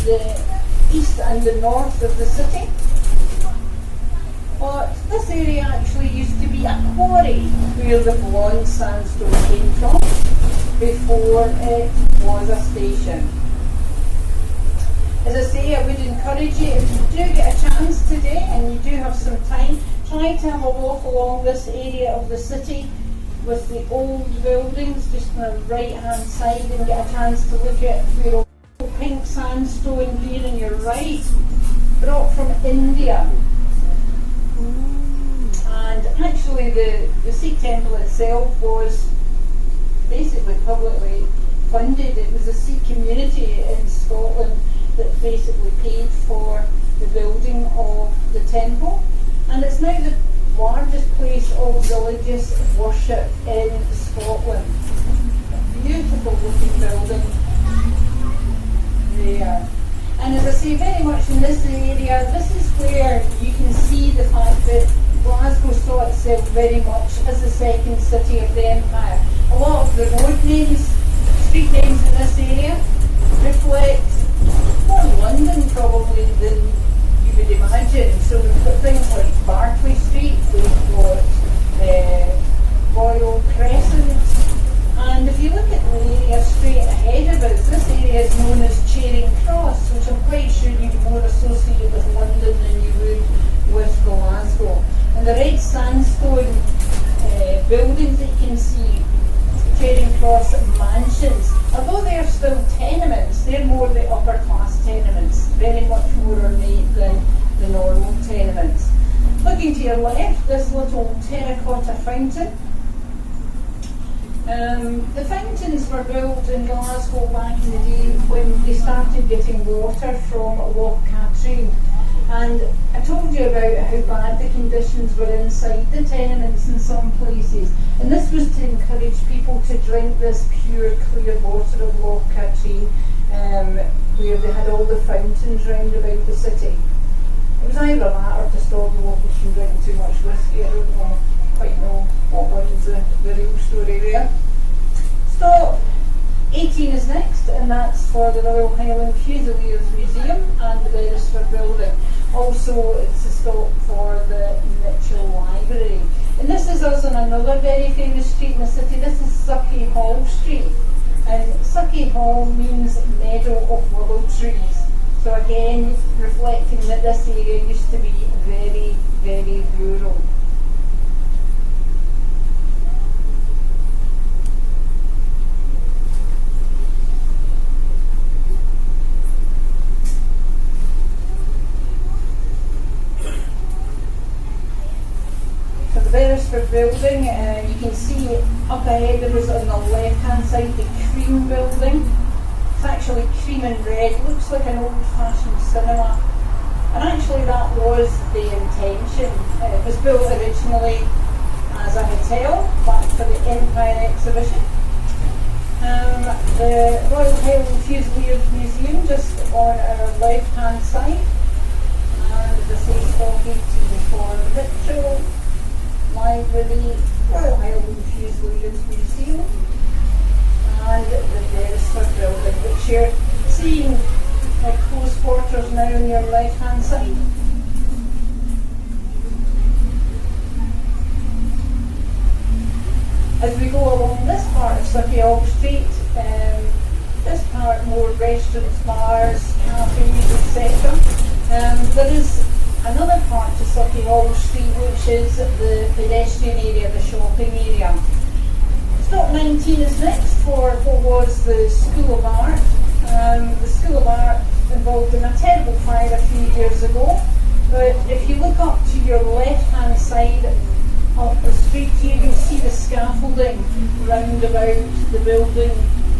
the east and the north of the city. But this area actually used to be a quarry where the blonde sandstone came from before it was a station. As I say, I would encourage you, if you do get a chance today and you do have some time, try to have a walk along this area of the city with the old buildings just on the right hand side and get a chance to look at your pink sandstone here on your right, brought from India. And actually the Sikh temple itself was basically publicly funded. It was a Sikh community in Scotland that basically paid for the building of the temple, and it's now the largest place of religious worship in Scotland. A beautiful looking building there. And as I say, very much in this area, this is where you can see the fact that Glasgow saw itself very much as the second city of the empire. A lot of the road names, street names in this area reflect more London probably than you would imagine. So we've got things like Berkeley Street, we've got Royal Crescent, and if you look at the area straight ahead of us, this area is known as Charing Cross, which I'm quite sure you'd more associate with London than you would with Glasgow. And the red sandstone buildings that you can see, Charing Cross mansions, although they're still tenements, they're more the upper class tenements, very much more ornate than the normal tenements. Looking to your left, this little terracotta fountain. The fountains were built in Glasgow back in the day when they started getting water from Loch Katrine. And I told you about how bad the conditions were inside the tenements in some places. And this was to encourage people to drink this pure, clear water of Loch Katrine, where they had all the fountains round about the city. It was either that or to stop the locals from drinking too much whiskey. I don't quite know what one's the real story there. Stop 18 is next, and that's for the Royal Highland Fusiliers Museum and the Beresford Building. Also, it's a stop for the Mitchell Library. And this is us on another very famous street in the city. This is Sucky Hall Street. And Sucky Hall means meadow of willow trees. So again, reflecting that this area used to be very, very rural. Beresford Building, you can see up ahead there is on the left hand side the cream building. It's actually cream and red, it looks like an old fashioned cinema, and actually that was the intention. It was built originally as a hotel back for the Empire exhibition. The Royal Highland Fusiliers Museum just on our left hand side, and the same stop 18 for the Mitchell Library, Royal Highland Fusiliers Museum, and the Beresford Building, which you're seeing at close quarters now on your left hand side. As we go along this part of Argyle Street, this part more restaurants, bars, cafes, etc. There is another part to Argyle Street, which is the pedestrian area, the shopping area. Stop 19 is next for what was the School of Art. The School of Art involved in a terrible fire a few years ago, but if you look up to your left hand side up the street here, you'll see the scaffolding round about the building,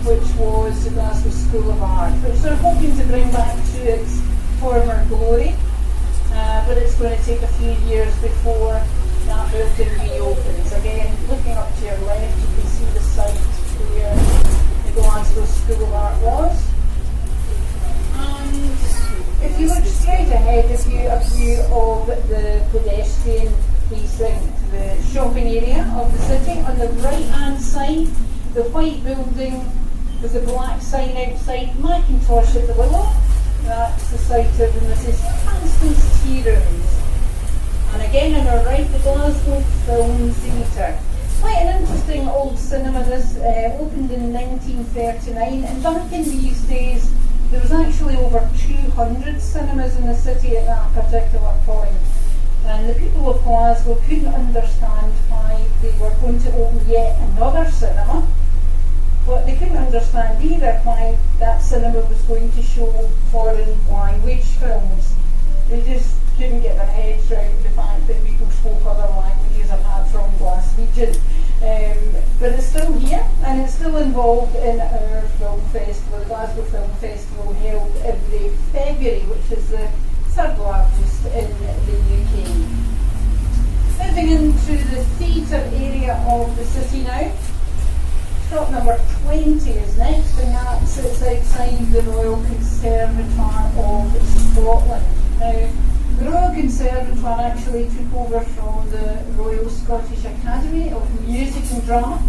which was the Glasgow School of Art, which they're hoping to bring back to its former glory. But it's going to take a few years before that building reopens. Again, looking up to your left, you can see the site where the Glasgow School of Art was. And if you look straight ahead of you, a view of the pedestrian precinct, the shopping area of the city. On the right hand side, the white building with the black sign outside, Macintosh at the Willow. That's the site of the Mrs. Constance Tea Rooms. And again on our right, the Glasgow Film Theater. Quite an interesting old cinema. This opened in 1939, and back in these days there was actually over 200 cinemas in the city at that particular point. And the people of Glasgow couldn't understand why they were going to open yet another cinema, but they couldn't understand either why that cinema was going to show foreign language films. They just couldn't get their heads around the fact that people spoke other languages apart from Glaswegian. But it's still here, and it's still involved in our film festival, the Glasgow Film Festival, held every February, which is the third largest in the UK. Moving into the theatre area of the city now. Shop number 20 is next, and that sits outside the Royal Conservatoire of Scotland. Now, the Royal Conservatoire actually took over from the Royal Scottish Academy of Music and Drama,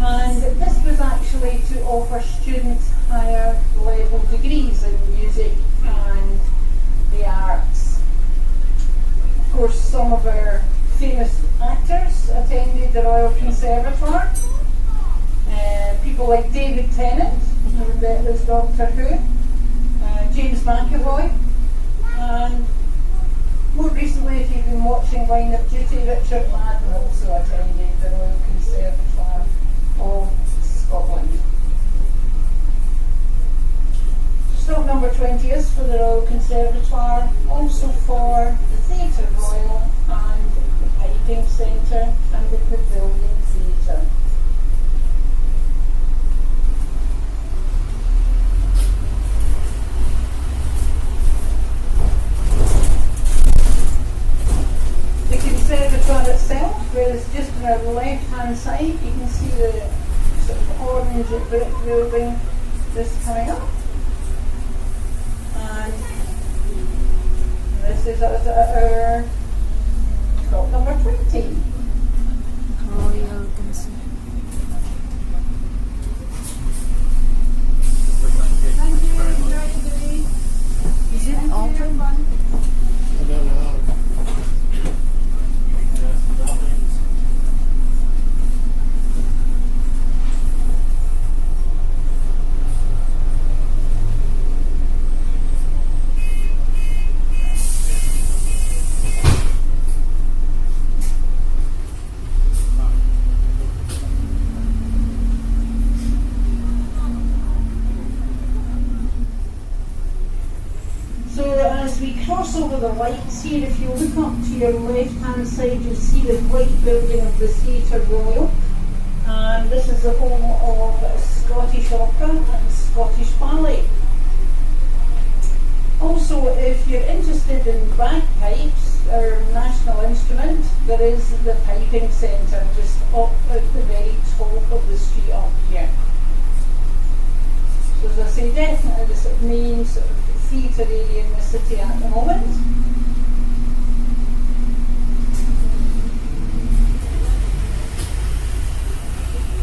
and this was actually to offer students higher level degrees in music and the arts. Of course, some of our famous actors attended the Royal Conservatoire. People like David Tennant, who was Doctor Who, James McAvoy, and more recently, if you've been watching Line of Duty, Richard Madden also attended the Royal Conservatoire of Scotland. Stop number 20 is for the Royal Conservatoire, also for the Theatre Royal and the Piping Centre and the Pavilion Theater. The Conservatoire itself, where it's just on our left hand side, you can see the sort of orange brick building just coming up. And this is our stop number 20. Royal Conservatoire. Thank you very much. Is it open? I don't know. As we cross over the lights here, if you look up to your left hand side, you'll see the white building of the Theatre Royal, and this is the home of Scottish Opera and Scottish Ballet. Also, if you're interested in bagpipes, our national instrument, there is the Piping Centre just up at the very top of the street up here. So as I say, definitely the sort of main sort of theatre area in the city at the moment.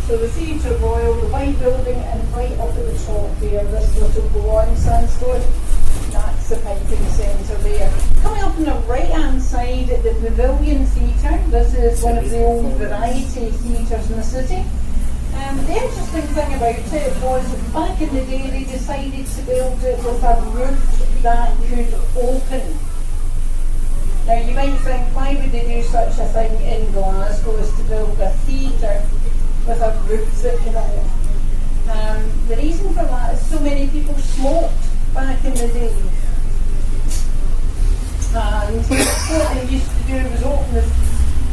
So the Theatre Royal, the white building, and right up at the top there, this little blonde sandstone, that's the Piping Centre there. Coming up on the right hand side, the Pavilion Theater. This is one of the old variety theatres in the city. The interesting thing about it was, back in the day, they decided to build it with a roof that could open. Now you might think, why would they do such a thing in Glasgow, as to build a theatre with a roof that can open? The reason for that is so many people smoked back in the day. And what they used to do was open the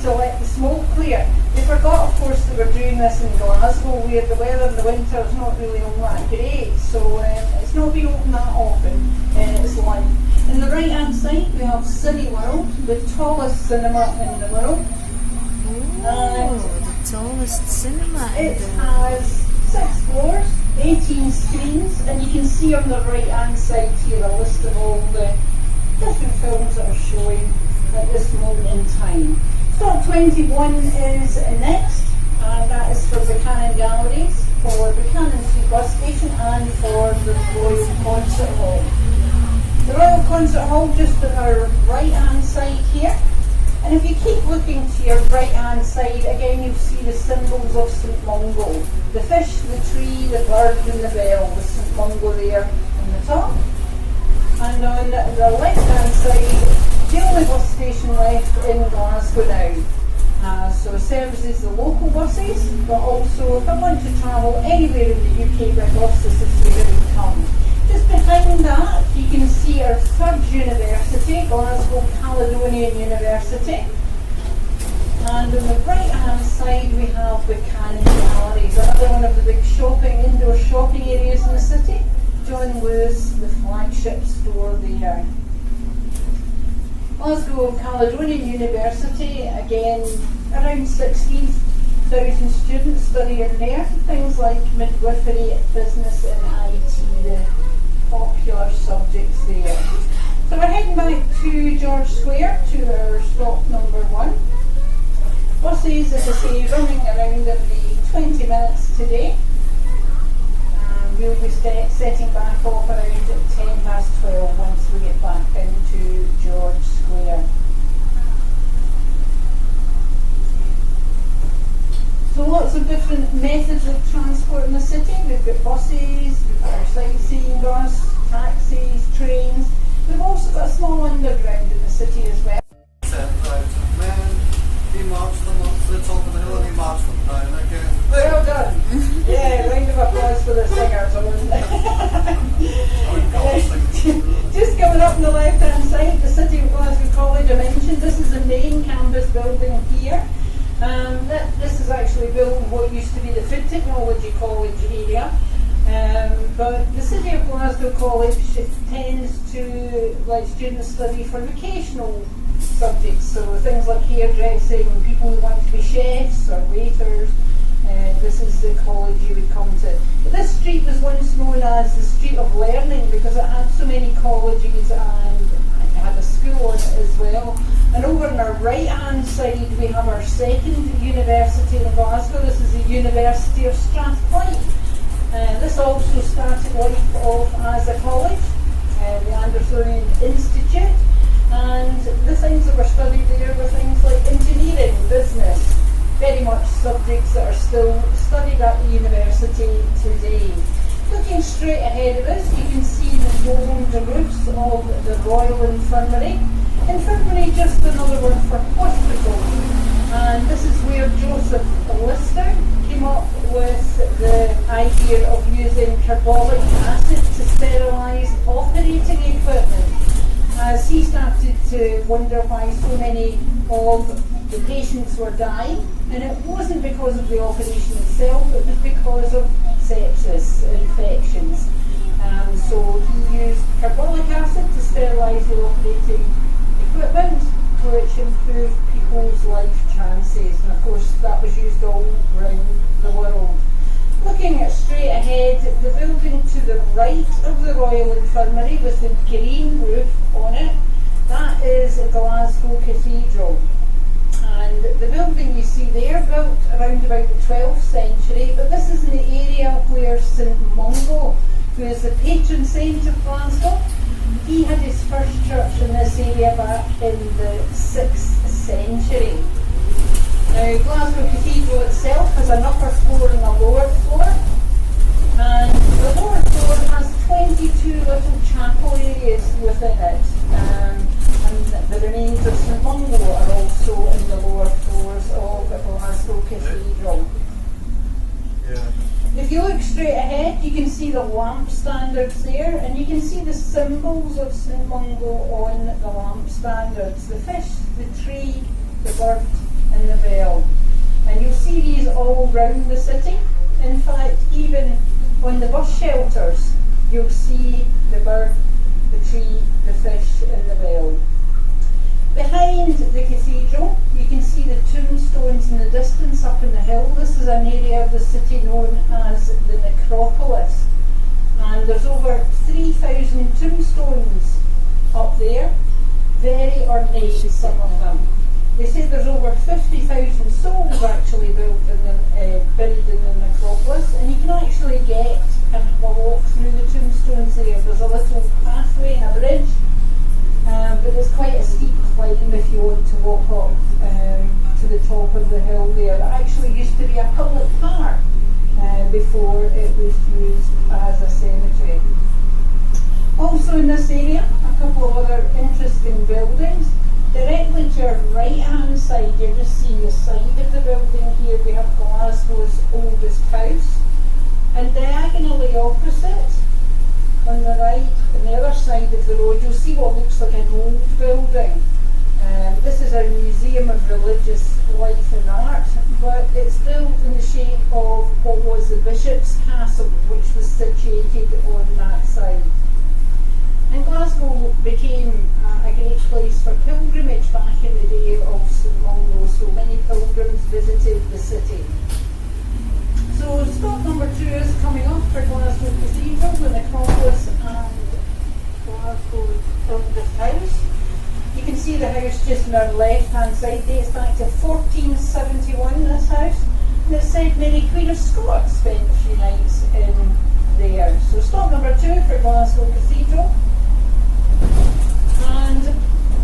to let the smoke clear. They forgot, of course, they were doing this in Glasgow, where the weather in the winter is not really all that great, so it's not been open that often in its life. On the right hand side we have Cineworld, the tallest cinema in the world. The tallest cinema. It has 6 floors, 18 screens, and you can see on the right hand side here a list of all the different films that are showing at this moment in time. Stop 21 is next, and that is for the Canon Galleries, for the Canon Bus Station, and for the Royal Concert Hall. The Royal Concert Hall just on our right hand side here. And if you keep looking to your right hand side, again you'll see the symbols of St Mungo. The fish, the tree, the bird and the bell with St Mungo there on the top. And on the left hand side, the only bus station left in Glasgow now. So it services the local buses, but also if I want to travel anywhere in the UK by bus, this is where it would come. Just behind that, you can see our third university, Glasgow Caledonian University. And on the right hand side we have the Canon Galleries, another one of the big indoor shopping areas in the city. John Lewis, the flagship store there. Glasgow Caledonian University, again around 16,000 students studying there. Things like midwifery, business and IT, the popular subjects there. So we're heading back to George Square to our stop number 1. Buses, as I say, running around every 20 minutes today. We'll be setting back off around 12:10 once we get back into George Square. So lots of different methods of transport in the city. We've got buses, we've got our Sightseeing-Bus, taxis, trains. We've also got a small underground in the city as well. He marched them up to the top of the hill and he marched them down again. Well done. Yeah, round of applause for the singers. Just coming up on the left hand side, the City of Glasgow College I mentioned. This is the main campus building here. This is actually built what used to be the Food Technology College area. But the City of Glasgow College tends to let students study for vocational subjects, so things like hairdressing, people who want to be chefs or waiters. This is the college you would come to. But this street was once known as the Street of Learning because it had so many colleges and it had a school on it as well. And over on our right hand side we have our second university in Glasgow. This is the University of Strathclyde. This also started life off as a college, the Andersonian Institute. And the things that were studied there were things like engineering, business, very much subjects that are still studied at the university today. Looking straight ahead of us, you can see the domed roofs of the Royal Infirmary. Infirmary, just another word for hospital. And this is where Joseph Lister came up with the idea of using carbolic acid to sterilise operating equipment, as he started to wonder why so many of the patients were dying, and it wasn't because of the operation itself, it was because of sepsis, infections. So he used carbolic acid to sterilise the operating equipment, which improved people's life chances, and of course that was used all around the world. Looking straight ahead, the building to the right of the Royal Infirmary with the green roof on it, that is Glasgow Cathedral. And the building you see there, built around about the 12th century, but this is in the area where St Mungo, who is the patron saint of Glasgow, he had his first church in this area back in the 6th century. Now, Glasgow Cathedral itself has an upper floor and a lower floor, and the lower floor has 22 little chapel areas within it, and the remains of St Mungo are also in the lower floors of Glasgow Cathedral. Yeah. If you look straight ahead, you can see the lamp standards there, and you can see the symbols of St Mungo on the lamp standards: the fish, the tree, the bird and the bell. And you'll see these all round the city. In fact, even on the bus shelters, you'll see the bird, the tree, the fish and the bell. Behind the cathedral, you can see the tombstones in the distance up in the hill. This is an area of the city known as the Necropolis. And there's over 3,000 tombstones up there, very ornate, some of them. They say there's over 50,000 souls actually buried in the Necropolis, and you can actually get and have a walk through the tombstones there. There's a little pathway and a bridge, but it's quite a steep climb if you want to walk up to the top of the hill there. It actually used to be a public park before it was used as a cemetery. Also in this area, a couple of other interesting buildings. Directly to your right hand side, you're just seeing the side of the building here. We have Glasgow's oldest house. And diagonally opposite, on the right, on the other side of the road, you'll see what looks like an old building. This is a museum of religious life and art, but it's built in the shape of what was the Bishop's Castle, which was situated on that side. And Glasgow became a great place for pilgrimage back in the day of St Mungo, so many pilgrims visited the city. So stop number 2 is coming up for Glasgow Cathedral, the Necropolis and Glasgow's house. You can see the house just on our left hand side, dates back to 1471, this house. And it's said Mary Queen of Scots spent a few nights in there. So stop number 2 for Glasgow Cathedral. And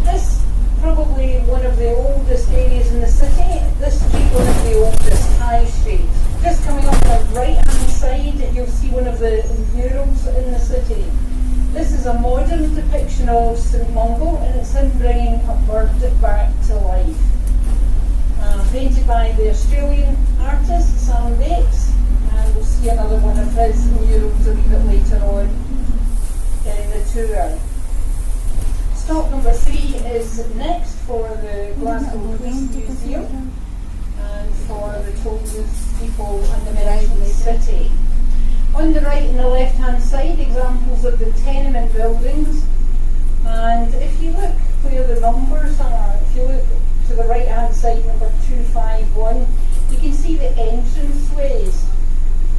this probably one of the oldest areas in the city. This street, one of the oldest high streets. Just coming up the right hand side, you'll see one of the murals in the city. This is a modern depiction of St Mungo, and it's him bringing a bird back to life. Painted by the Australian artist Sam Bates, and we'll see another one of his murals a wee bit later on in the tour. Stop number 3 is next for the Glasgow Police Museum and for the tourist people and the merchant city. On the right and the left hand side, examples of the tenement buildings, and if you look where the numbers are, if you look to the right hand side, number 251, you can see the entranceways,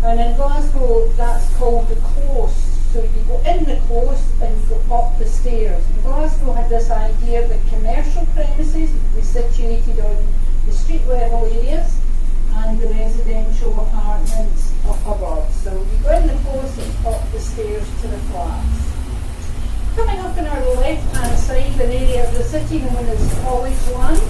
and in Glasgow that's called the close. So you go in the close and you go up the stairs. And Glasgow had this idea that commercial premises would be situated on the street level areas and the residential apartments up above. So you go in the close and up the stairs to the flats. Coming up on our left hand side, an area of the city known as College Land.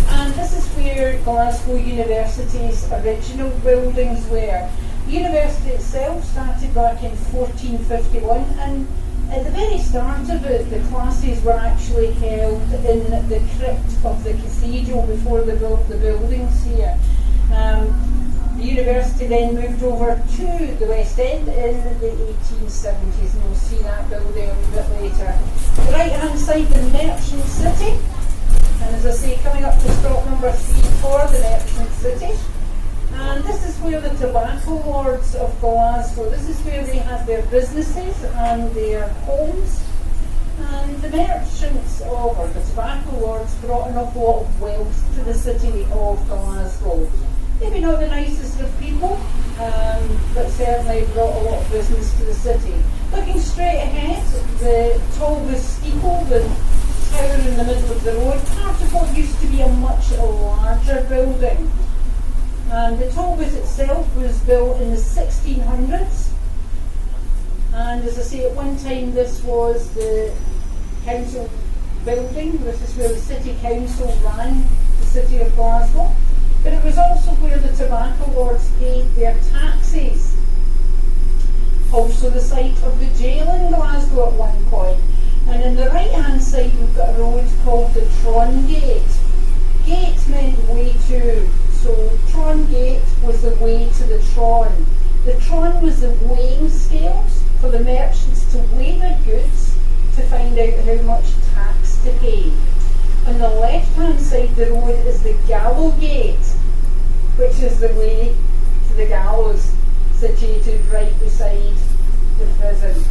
And this is where Glasgow University's original buildings were. The university itself started back in 1451, and at the very start of it, the classes were actually held in the crypt of the cathedral before they built the buildings here. The university then moved over to the West End in the 1870s, and we'll see that building a wee bit later. The right hand side, the Merchant City, and as I say, coming up to stop number 3 for the Merchant City. And this is where the tobacco lords of Glasgow, this is where they had their businesses and their homes. And the merchants or the tobacco lords brought an awful lot of wealth to the city of Glasgow. Maybe not the nicest of people, but certainly brought a lot of business to the city. Looking straight ahead, the tallest steeple, the tower in the middle of the road, part of what used to be a much larger building. And the Talbot itself was built in the 1600s, and as I say, at one time this was the council building. This is where the city council ran the city of Glasgow, but it was also where the tobacco lords paid their taxes. Also the site of the jail in Glasgow at one point. And in the right hand side we've got a road called the Tron Gate. Gate meant way to. So Tron Gate was the way to the Tron. The Tron was the weighing scales for the merchants to weigh their goods to find out how much tax to pay. On the left hand side of the road is the Gallow Gate, which is the way to the gallows, situated right beside the prison.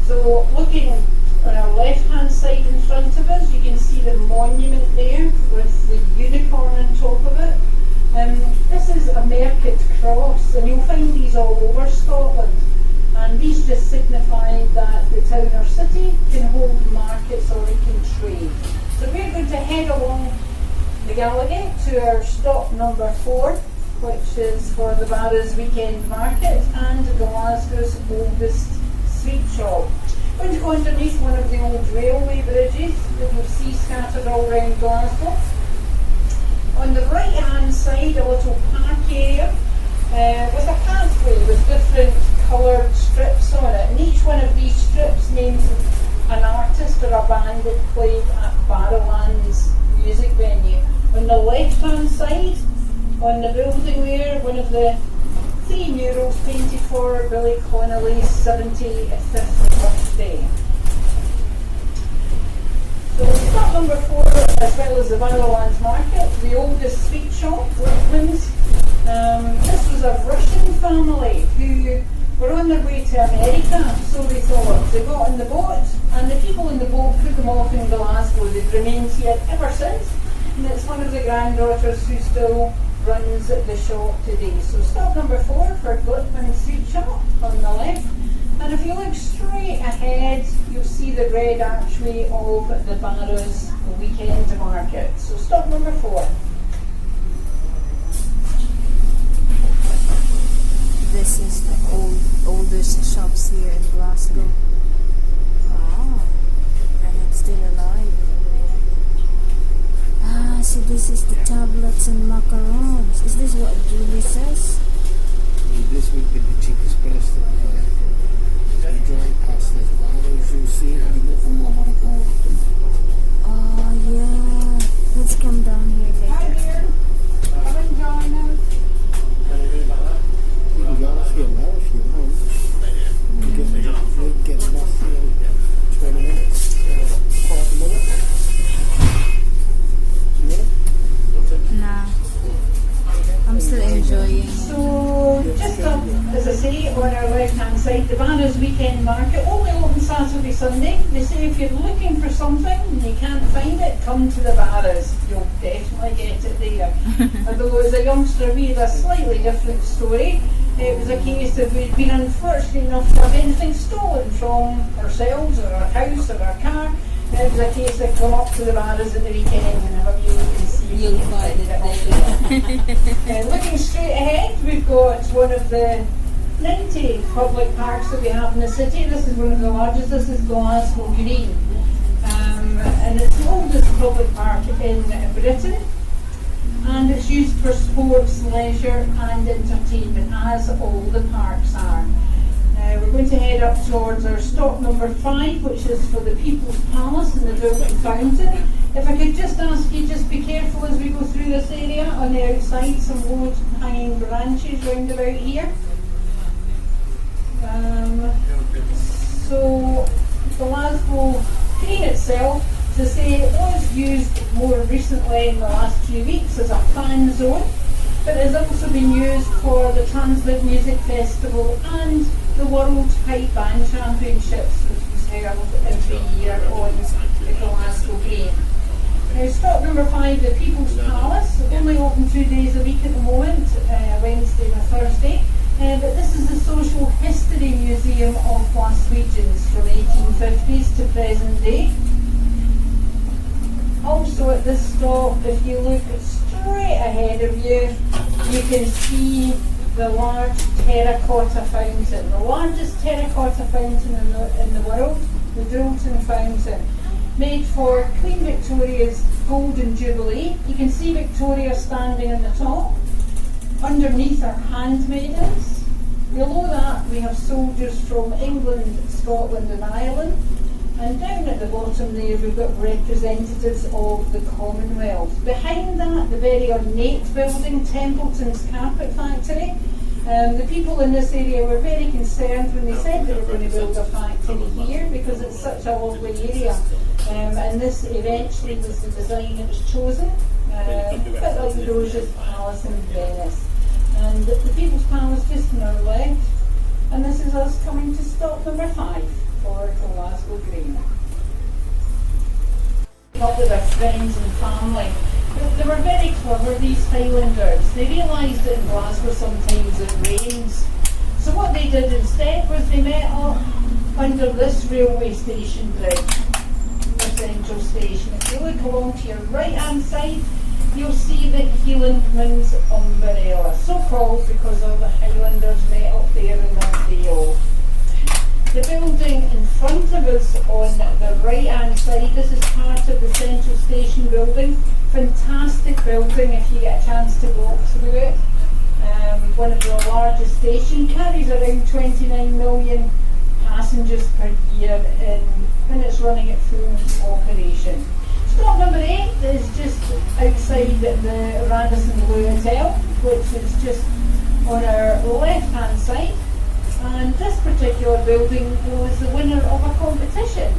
So looking on our left hand side in front of us, you can see the monument there with the unicorn on top of it. This is a market cross, and you'll find these all over Scotland. And these just signify that the town or city can hold markets or it can trade. So we're going to head along the Gallowgate to our stop number 4, which is for the Barra's weekend market and Glasgow's oldest sweet shop. We're going to go underneath one of the old railway bridges that you'll see scattered all around Glasgow. On the right hand side, a little park area with a pathway with different coloured strips on it, and each one of these strips names an artist or a band that played at Barrowlands music venue. On the left hand side, on the building there, one of the 3 murals painted for Billy Connolly's 75th birthday. So stop number 4, as well as the Barrowlands Market, the oldest sweet shop, Workman's. This was a Russian family who were on their way to America, so they thought. They got on the boat, and the people in the boat put them off in Glasgow. They've remained here ever since, and it's one of the granddaughters who still runs the shop today. So stop number 4 for Gutman Sweet Shop on the left. And if you look straight ahead, you'll see the red archway of the Barra's weekend market. So stop number 4. This is the oldest shops here in Glasgow. Ah, and it's still alive. Ah, so this is the tablets and macarons. Is this what Julie says? This would be the cheapest place that you drive past this Barrows, you'll see it, and you go, oh, what a go. Oh, yeah. Let's come down here Hi later. there. Come and join us. You can go off here now if you want. You get off here 20 minutes, 40 minutes. You want it? Nah. I'm still enjoying. So just up, as I say, on our left hand side, the Barra's weekend market, only open Saturday, Sunday. They say if you're looking for something and you can't find it, come to the Barra's. You'll definitely get it there. Although as a youngster we had a slightly different story. It was a case of we'd been unfortunate enough to have anything stolen from ourselves or our house or our car. It was a case of come up to the Barra's at the weekend and have a view and see. You'll find it all. Looking straight ahead, we've got one of the 90 public parks that we have in the city. This is one of the largest. This is Glasgow Green. And it's the oldest public park in Britain. And it's used for sports, leisure and entertainment, as all the parks are. Now we're going to head up towards our stop number 5, which is for the People's Palace and the Dualton Fountain. If I could just ask you, just be careful as we go through this area. On the outside, some low-hanging branches round about here. So Glasgow Green itself, to say, it was used more recently in the last few weeks as a fan zone, but it has also been used for the Transit Music Festival and the World Pipe Band Championships, which was held every year on the Glasgow Green. Now stop number 5, the People's Palace, only open 2 days a week at the moment, Wednesday and Thursday. But this is the Social History Museum of Glaswegians from 1850s to present day. Also at this stop, if you look straight ahead of you, you can see the large terracotta fountain, the largest terracotta fountain in the world, the Dualton Fountain, made for Queen Victoria's Golden Jubilee. You can see Victoria standing on the top. Underneath are handmaidens. Below that we have soldiers from England, Scotland and Ireland. And down at the bottom there we've got representatives of the Commonwealth. Behind that, the very ornate building, Templeton's Carpet Factory. The people in this area were very concerned when they said they were going to build a factory here because it's such a lovely area. And this eventually was the design that was chosen, a bit like the Doge's Palace in Venice. And the People's Palace just on our left. And this is us coming to stop number 5 for Glasgow Green. Up with our friends and family. They were very clever, these Highlanders. They realised that in Glasgow sometimes it rains. So what they did instead was they met up under this railway station bridge, the central station. If you look along to your right hand side, you'll see the Hielandman's umbrella, so called because all the Highlanders met up there in that day off. The building in front of us on the right hand side, this is part of the Central Station building. Fantastic building if you get a chance to walk through it. One of the largest stations, carries around 29 million passengers per year and it's running at full operation. Stop number 8 is just outside the Radisson Blue Hotel, which is just on our left hand side. And this particular building was the winner of a competition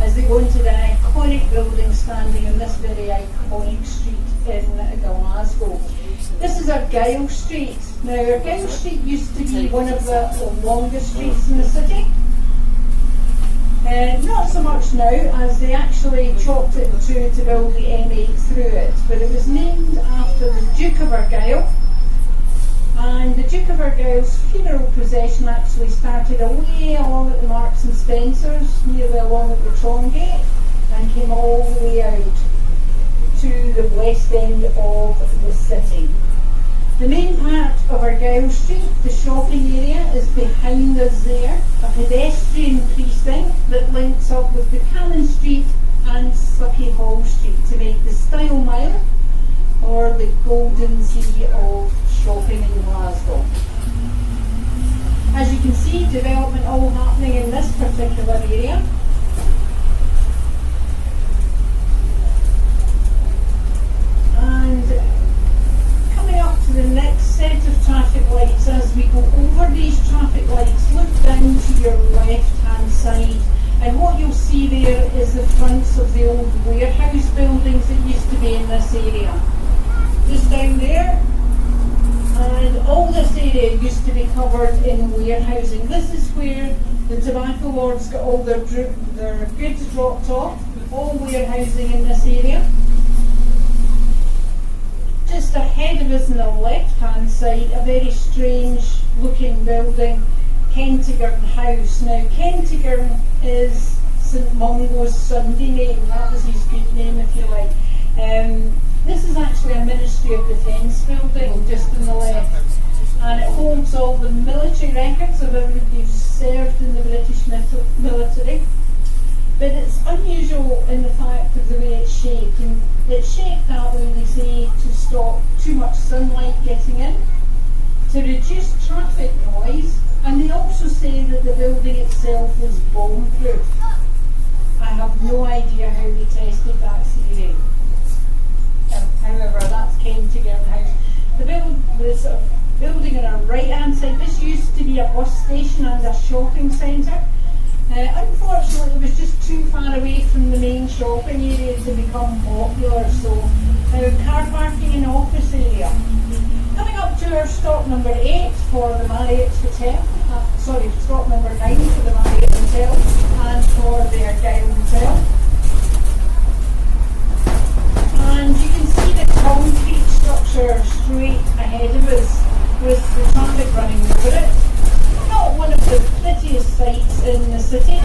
as they go into the iconic building standing in this very iconic street in Glasgow. This is Argyle Street. Now Argyle Street used to be one of the longest streets in the city. Not so much now, as they actually chopped it in two to build the M8 through it, but it was named after the Duke of Argyle. And the Duke of Argyle's funeral procession actually started away along at the Marks and Spencers, nearly along at the Tron Gate, and came all the way out to the west end of the city. The main part of Argyle Street, the shopping area, is behind us there, a pedestrian precinct that links up with the Cannon Street and Sucky Hall Street to make the Style Mile, or the Golden Sea of shopping in Glasgow. As you can see, development all happening in this particular area. And coming up to the next set of traffic lights, as we go over these traffic lights, look down to your left hand side, and what you'll see there is the fronts of the old warehouse buildings that used to be in this area. Just down there, and all this area used to be covered in warehousing. This is where the tobacco lords got all their goods dropped off, all warehousing in this area. Just ahead of us on the left hand side, a very strange looking building, Kentigern House. Now Kentigern is St Mungo's Sunday name, that was his good name if you like. This is actually a Ministry of Defence building just on the left, and it holds all the military records of everybody who's served in the British military. But it's unusual in the fact of the way it's shaped, and it's shaped that way, they say, to stop too much sunlight getting in, to reduce traffic noise, and they also say that the building itself is bomb-proof. I have no idea how they tested that theory. However, that's Kentigern House. The building on our right hand side, this used to be a bus station and a shopping centre. Unfortunately, it was just too far away from the main shopping area to become popular, so car parking and office area. Coming up to our stop number 8 for the Marriott Hotel, stop number 9 for the Marriott Hotel and for the Argyle Hotel. And you can see the concrete structure straight ahead of us with the traffic running over it. Not one of the prettiest sights in the city,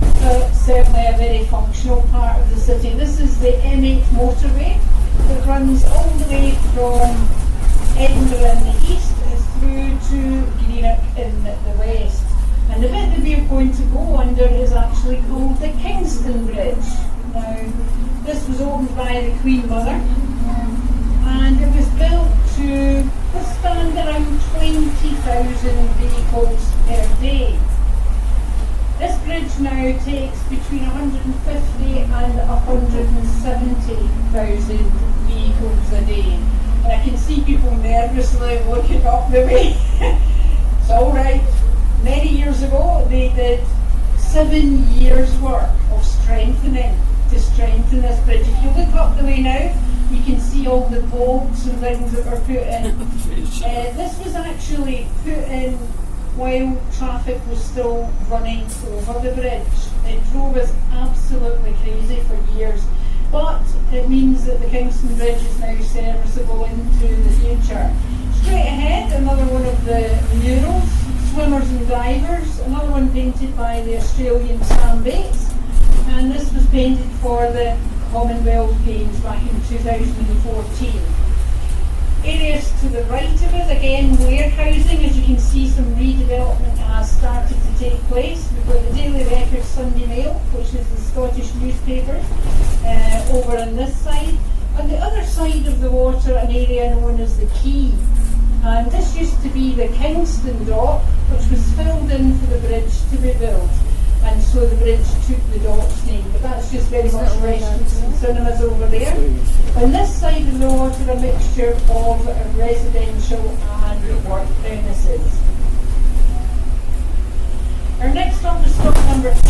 but certainly a very functional part of the city. This is the M8 motorway that runs all the way from Edinburgh in the east through to Greenock in the west. And the bit that we are going to go under is actually called the Kingston Bridge. Now, this was opened by the Queen Mother, and it was built to withstand around 20,000 vehicles per day. This bridge now takes between 150 and 170,000 vehicles a day. And I can see people nervously looking up the way. It's alright. Many years ago they did 7 years work of strengthening to strengthen this bridge. If you look up the way now, you can see all the bolts and things that were put in. This was actually put in while traffic was still running over the bridge. It drove us absolutely crazy for years, but it means that the Kingston Bridge is now serviceable into the future. Straight ahead, another one of the murals, Swimmers and Divers, another one painted by the Australian Sam Bates, and this was painted for the Commonwealth Games back in 2014. Areas to the right of us, again warehousing. As you can see, some redevelopment has started to take place. We've got the Daily Record Sunday Mail, which is the Scottish newspapers, over on this side. On the other side of the water, an area known as the Quay. And this used to be the Kingston dock, which was filled in for the bridge to be built. And so the bridge took the dock's name. But that's just very much restaurants and cinemas over there. On this side of the water, a mixture of residential and work premises. Our next stop is stop number 10,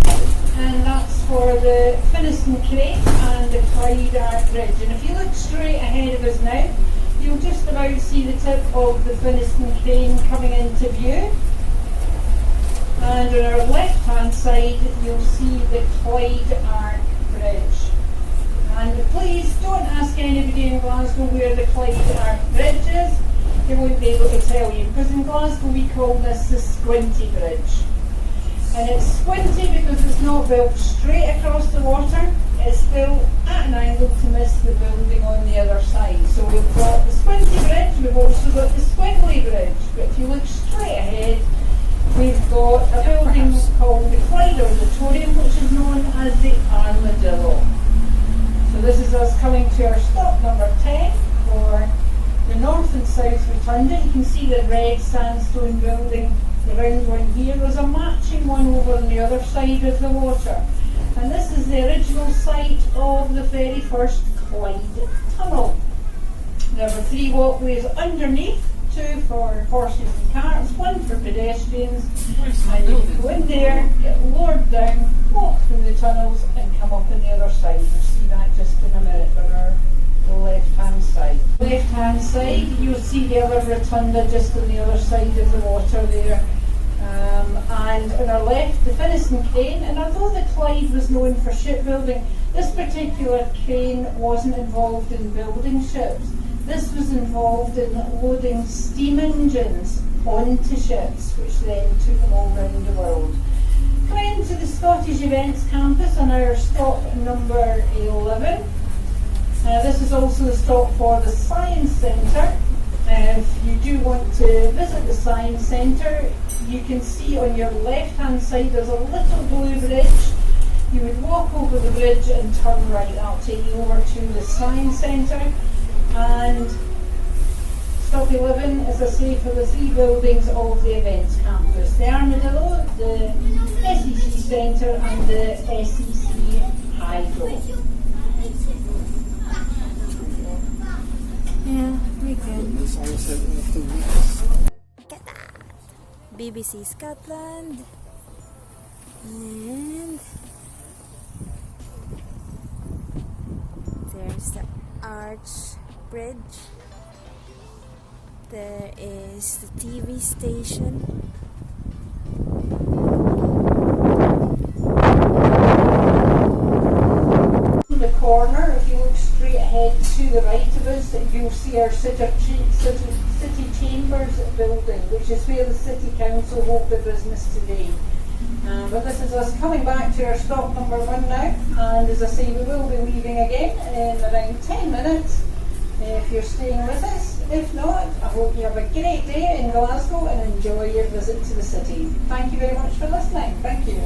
and that's for the Finiston Crane and the Clyde Arc Bridge. And if you look straight ahead of us now, you'll just about see the tip of the Finiston Crane coming into view. And on our left hand side, you'll see the Clyde Arc Bridge. And please don't ask anybody in Glasgow where the Clyde Arc Bridge is. They won't be able to tell you, because in Glasgow we call this the Squinty Bridge. And it's squinty because it's not built straight across the water, it's built at an angle to miss the building on the other side. So we've got the Squinty Bridge, we've also got the Squiggly Bridge. But if you look straight ahead, we've got a building called the Clyde Auditorium, which is known as the Armadillo. So this is us coming to our stop number 10 for the north and south rotunda. You can see the red sandstone building, the round one here. There's a matching one over on the other side of the water. And this is the original site of the very first Clyde Tunnel. There were 3 walkways underneath, 2 for horses and carts, 1 for pedestrians. And you can go in there, get lowered down, walk through the tunnels and come up on the other side. You'll see that just in a minute on our left-hand side. Left-hand side, you'll see the other rotunda just on the other side of the water there. And on our left, the Finiston Crane. And although the Clyde was known for shipbuilding, this particular crane wasn't involved in building ships. This was involved in loading steam engines onto ships, which then took them all around the world. Coming into the Scottish Events Campus on our stop number 11. This is also the stop for the Science Centre. If you do want to visit the Science Centre, you can see on your left hand side there's a little blue bridge. You would walk over the bridge and turn right. That'll take you over to the Science Centre. And stop 11, as I say, for the 3 buildings of the Events Campus: the Armadillo, the SEC Centre and the SEC Hydro. Yeah, we can. This all said of the weeks. BBC Scotland. And there's the Arch Bridge. There is the TV station. In the corner, if you look straight ahead to the right of us, you'll see our City Chambers building, which is where the City Council hold their business today. But this is us coming back to our stop number 1 now, and as I say, we will be leaving again in around 10 minutes if you're staying with us. If not, I hope you have a great day in Glasgow and enjoy your visit to the city. Thank you very much for listening. Thank you.